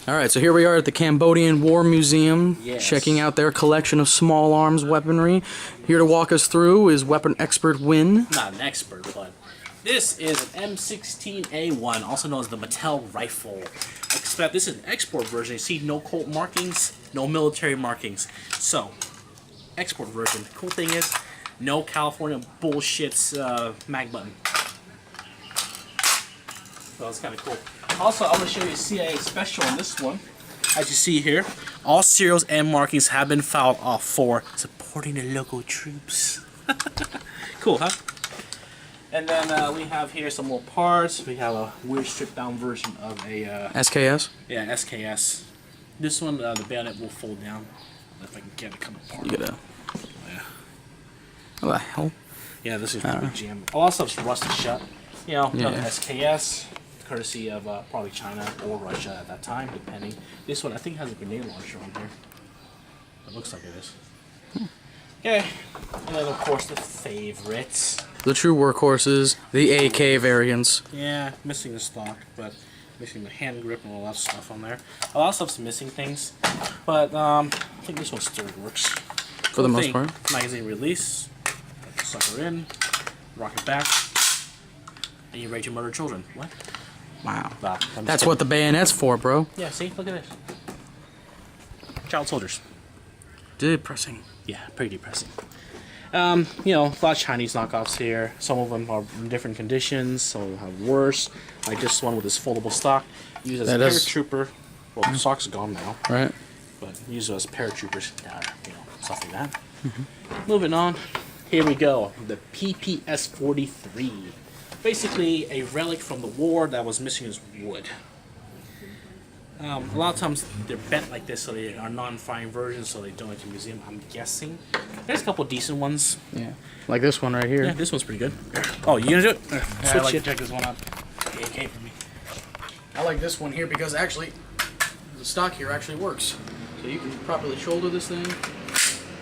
Alright, so here we are at the Cambodian War Museum, checking out their collection of small arms weaponry. Here to walk us through is weapon expert Win. Not an expert, but this is an M16A1, also known as the Mattel rifle. Except this is an export version. You see no Colt markings, no military markings. So, export version. The cool thing is, no California bullshits mag button. So that's kind of cool. Also, I'm going to show you a CIA special on this one. As you see here, all serials and markings have been filed off for supporting the local troops. Cool, huh? And then we have here some more parts. We have a weird stripped down version of a... SKS? Yeah, SKS. This one, the bayonet will fold down. If I can get it come apart. You gotta... Yeah. What the hell? Yeah, this is pretty jammed. A lot of stuff's rusted shut. You know, SKS. Courtesy of probably China or Russia at that time, depending. This one, I think, has a grenade launcher on here. It looks like it is. Okay, and then of course the favorites. The true workhorses, the AK variants. Yeah, missing the stock, but missing the hand grip and all that stuff on there. A lot of stuff's missing things, but I think this one still works. For the most part. Magazine release, put the sucker in, rock it back, and you're ready to murder children. What? Wow. Nah, that's what the bayonet's for, bro. Yeah, see? Look at this. Child soldiers. Depressing. Yeah, pretty depressing. You know, a lot of Chinese knockoffs here. Some of them are in different conditions. Some of them have worse. Like this one with this foldable stock. Used as a paratrooper. Well, the stock's gone now. Right. But used as paratroopers. You know, stuff like that. Moving on. Here we go. The PPS-43. Basically a relic from the war that was missing his wood. A lot of times they're bent like this, so they are non-firing versions, so they donate to the museum, I'm guessing. There's a couple decent ones. Yeah. Like this one right here. Yeah, this one's pretty good. Oh, you gonna do it? Yeah, I'd like to check this one out. Okay for me. I like this one here because actually, the stock here actually works. So you can properly shoulder this thing,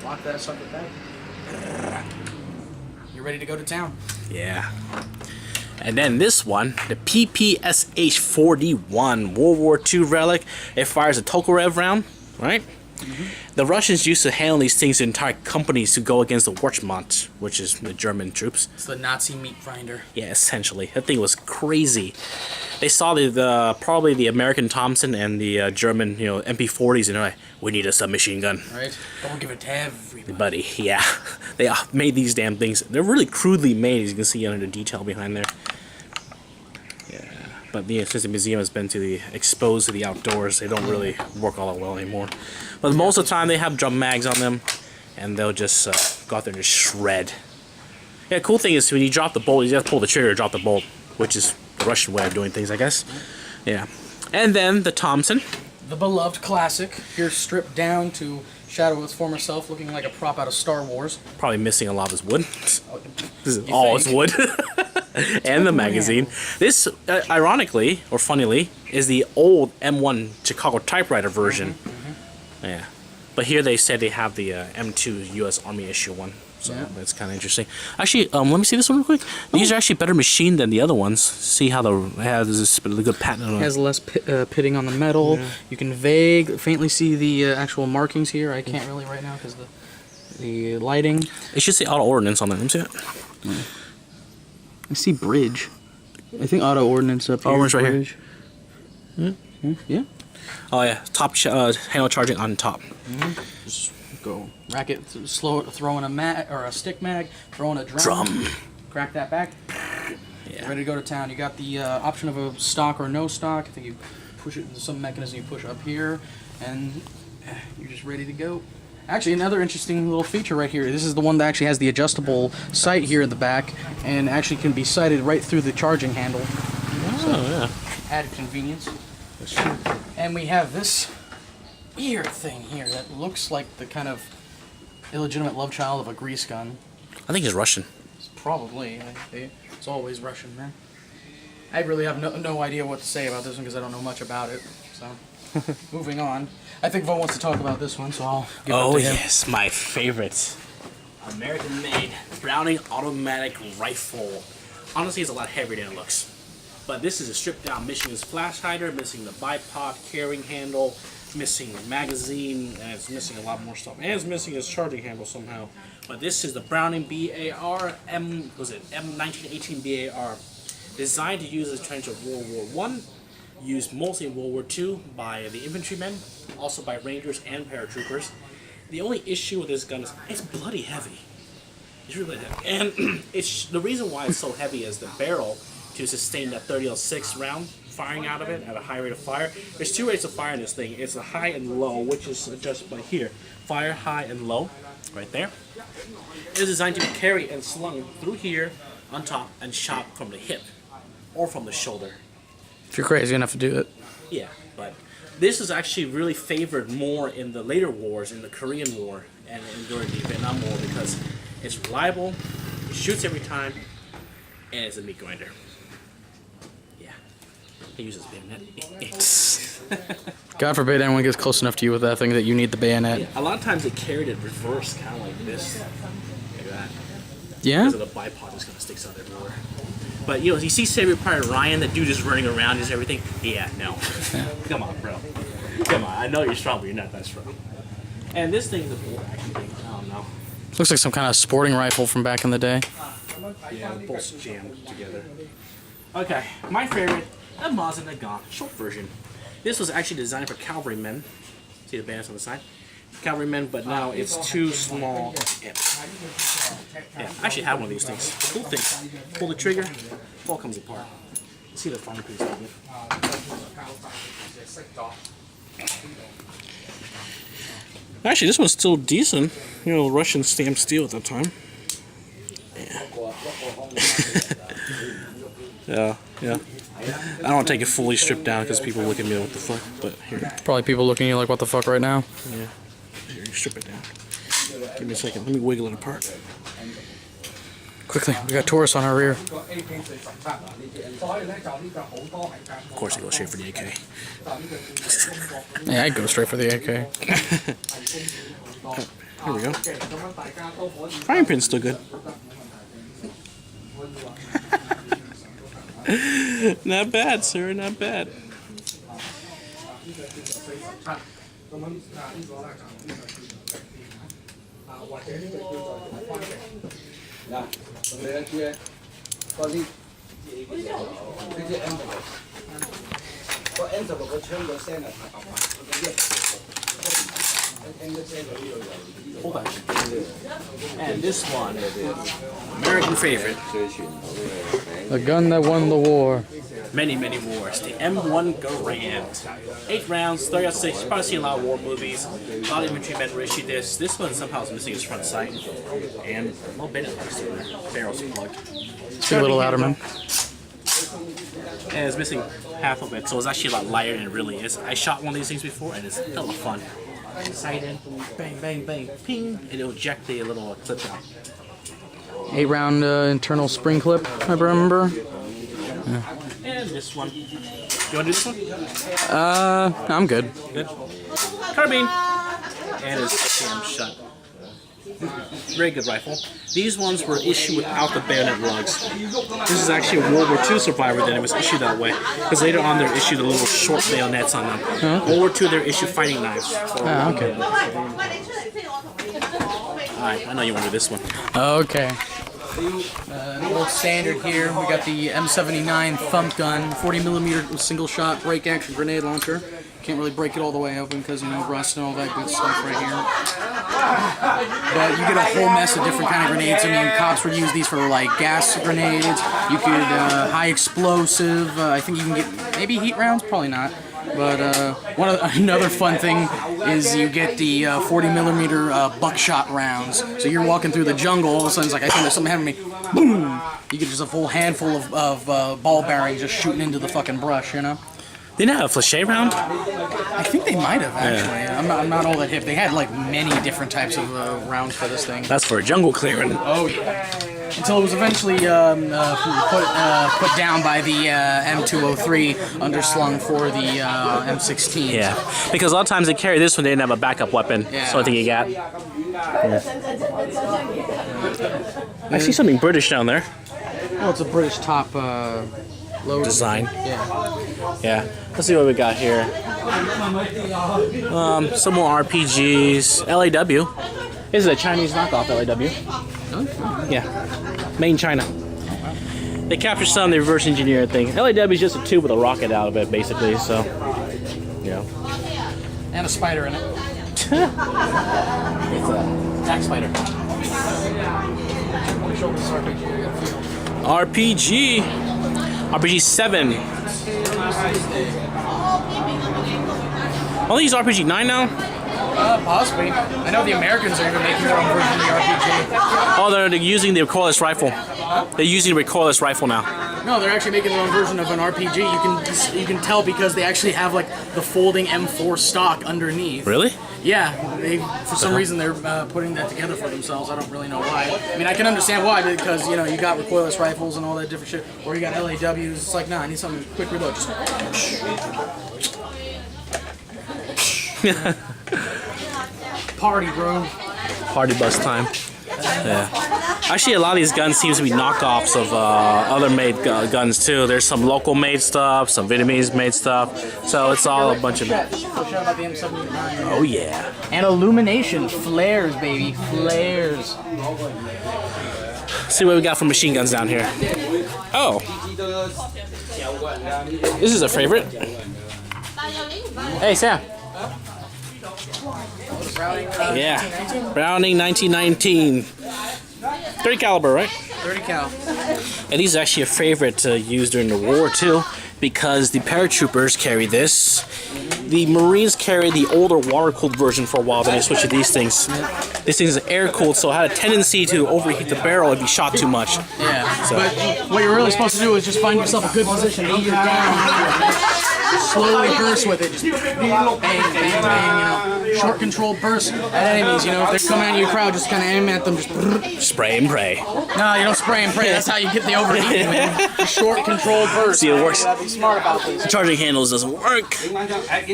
lock that sucker back. You're ready to go to town. Yeah. And then this one, the PPSH-41 World War II relic. It fires a Tokarev round, right? The Russians used to handle these things in entire companies to go against the Wehrmacht, which is the German troops. It's the Nazi meat grinder. Yeah, essentially. That thing was crazy. They saw the probably the American Thompson and the German, you know, MP40s, and they're like, we need a submachine gun. Right. Don't give it to everybody. Buddy, yeah. They made these damn things. They're really crudely made, as you can see under the detail behind there. Yeah. But since the museum has been exposed to the outdoors, they don't really work all that well anymore. But most of the time, they have drum mags on them, and they'll just go out there and just shred. Yeah, the cool thing is when you drop the bolt, you just pull the trigger to drop the bolt, which is the Russian way of doing things, I guess. Yeah. And then the Thompson. The beloved classic, here stripped down to shadow its former self, looking like a prop out of Star Wars. Probably missing a lot of his wood. This is all its wood. And the magazine. This, ironically, or funnily, is the old M1 Chicago typewriter version. Yeah. But here they said they have the M2 U.S. Army issue one. So that's kind of interesting. Actually, let me see this one real quick. These are actually better machined than the other ones. See how it has this really good pattern on it. It has less pitting on the metal. Yeah. You can faintly see the actual markings here. I can't really right now because the lighting. It should say auto ordnance on it. Let me see it. I see bridge. I think auto ordnance up here. Auto ordnance right here. Yeah. Oh yeah, top handle charging on top. Just go rack it, throw in a mag or a stick mag, throw in a drum. Crack that back. Yeah. Ready to go to town. You got the option of a stock or no stock. I think you push it. There's some mechanism you push up here, and you're just ready to go. Actually, another interesting little feature right here. This is the one that actually has the adjustable sight here in the back, and actually can be sighted right through the charging handle. Yeah. Added convenience. That's true. And we have this weird thing here that looks like the kind of illegitimate love child of a grease gun. I think it's Russian. It's probably. It's always Russian, man. I really have no idea what to say about this one because I don't know much about it. So, moving on. I think Vo wants to talk about this one, so I'll give it to him. Yes, my favorite. American-made Browning automatic rifle. Honestly, it's a lot heavier than it looks. But this is a stripped down, missing its flash hider, missing the bipod carrying handle, missing the magazine, and it's missing a lot more stuff. And it's missing its charging handle somehow. But this is the Browning BAR M1918 BAR, designed to use as a trench of World War I, used mostly in World War II by the infantrymen, also by Rangers and paratroopers. The only issue with this gun is it's bloody heavy. It's really heavy, and it's the reason why it's so heavy is the barrel to sustain that 30-06 round firing out of it at a high rate of fire. There's two rates of fire in this thing. It's a high and low, which is adjusted by here. Fire, high, and low, right there. It is designed to be carried and slung through here on top and shot from the hip or from the shoulder. If you're crazy enough to do it. Yeah, but this is actually really favored more in the later wars, in the Korean War and during the Vietnam War, because it's reliable, it shoots every time, and it's a meat grinder. Yeah, it uses bayonet. God forbid anyone gets close enough to you with that thing that you need the bayonet. Yeah, a lot of times they carried it reversed, kind of like this. Like that. Yeah? Because of the bipod just kind of sticks out everywhere. But, you know, you see Saving Private Ryan, the dude just running around, just everything. Yeah, no. Come on, bro. Come on, I know you're strong, but you're not that strong. And this thing is a bolt action thing. I don't know. Looks like some kind of sporting rifle from back in the day. Yeah, the bolts jammed together. Okay, my favorite, a Mosin Nagant, short version. This was actually designed for cavalrymen. See the bandits on the side? Cavalrymen, but now it's too small. Yeah, I actually have one of these things. Cool thing. Pull the trigger, all comes apart. See the fine piece of it. Actually, this one's still decent. You know, Russian stamped steel at that time. Yeah. Yeah. I don't take it fully stripped down because people look at me like, what the fuck, but here. Probably people looking at you like, what the fuck right now? Yeah. Here, you strip it down. Give me a second. Let me wiggle it apart. Quickly, we got tourists on our rear. Of course, I go straight for the AK. Yeah, I'd go straight for the AK. Here we go. Frying pin's still good. Not bad, sir. Not bad. Hold on. And this one, American favorite. The gun that won the war. Many, many wars. The M1 Garand. 8 rounds, 30-06. You've probably seen a lot of war movies. A lot of infantrymen were issued this. This one somehow is missing its front sight. And a little bit of the barrel's plugged. See a little Outerman. And it's missing half of it, so it's actually a lot lighter than it really is. I shot one of these things before, and it's hella fun. Sight in, bang, bang, bang, ping, and it'll eject the little clip out. 8-round internal spring clip, I remember. Yeah. And this one. You want to do this one? I'm good. Good. Carbine. And it's jammed shut. Very good rifle. These ones were issued without the bayonet lugs. This is actually a World War II survivor that it was issued that way. Because later on they're issued the little short bayonets on them. Okay. World War II they're issued fighting knives. Okay. Alright, I know you want to do this one. Okay. An old standard here. We got the M79 thump gun, 40mm single shot break action grenade launcher. Can't really break it all the way open because, you know, rust and all that good stuff right here. But you get a whole mess of different kind of grenades. I mean, cops would use these for like gas grenades. You could high explosive. I think you can get maybe heat rounds, probably not. But another fun thing is you get the 40mm buckshot rounds. So you're walking through the jungle, all of a sudden it's like, I think there's something having me. Boom! You get just a full handful of ball bearings just shooting into the fucking brush, you know? They didn't have a flèche round? I think they might have, actually. Yeah. I'm not all that hip. They had like many different types of rounds for this thing. That's for jungle clearing. Oh, yeah. Until it was eventually put down by the M203, underslung for the M16. Yeah, because a lot of times they carry this when they didn't have a backup weapon. Yeah. So I think you got. Yeah. I see something British down there. Well, it's a British top design. Yeah. Yeah. Let's see what we got here. Some more RPGs. LAW. This is a Chinese knockoff LAW. Yeah. Made in China. They captured some, they reverse engineered thing. LAW is just a tube with a rocket out of it, basically, so. Yeah. And a spider in it. It's a attack spider. RPG. RPG 7. All these RPG 9 now? Possibly. I know the Americans are even making their own version of the RPG. Oh, they're using the recoilless rifle. They're using the recoilless rifle now. No, they're actually making their own version of an RPG. You can tell because they actually have like the folding M4 stock underneath. Really? Yeah, for some reason they're putting that together for themselves. I don't really know why. I mean, I can understand why, because you know you got recoilless rifles and all that different shit, or you got LAWs. It's like, nah, I need something quick reload. Just party, bro. Party bus time. Yeah. Actually, a lot of these guns seems to be knockoffs of other made guns too. There's some local made stuff, some Vietnamese made stuff. So it's all a bunch of. Oh yeah. And illumination, flares, baby, flares. See what we got for machine guns down here. Oh. This is a favorite. Hey Sam. Yeah, Browning 1919. 30 caliber, right? 30 cal. And these are actually a favorite to use during the war too, because the paratroopers carry this. The Marines carried the older water-cooled version for a while, then they switched to these things. This thing is air-cooled, so it had a tendency to overheat the barrel if you shot too much. Yeah, so. But what you're really supposed to do is just find yourself a good position, aim your gun, slowly burst with it, just bang, bang, bang, you know, short controlled burst at enemies, you know, if they're coming at your crowd, just kind of aim at them, just spray and pray. No, you don't spray and pray, that's how you get the overheating, man. The short controlled burst. See, it works. You gotta be smart about this. The charging handles doesn't work.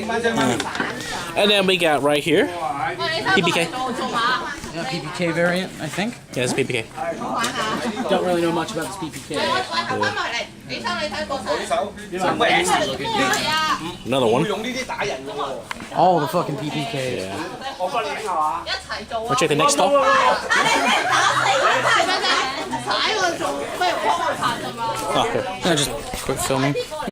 And then we got right here, PPK. Yeah, PPK variant, I think. Yeah, it's PPK. Don't really know much about this PPK. Yeah. Another one. All the fucking PPK. Yeah. Wanna check the next stall? Oh, here. Just quick filming.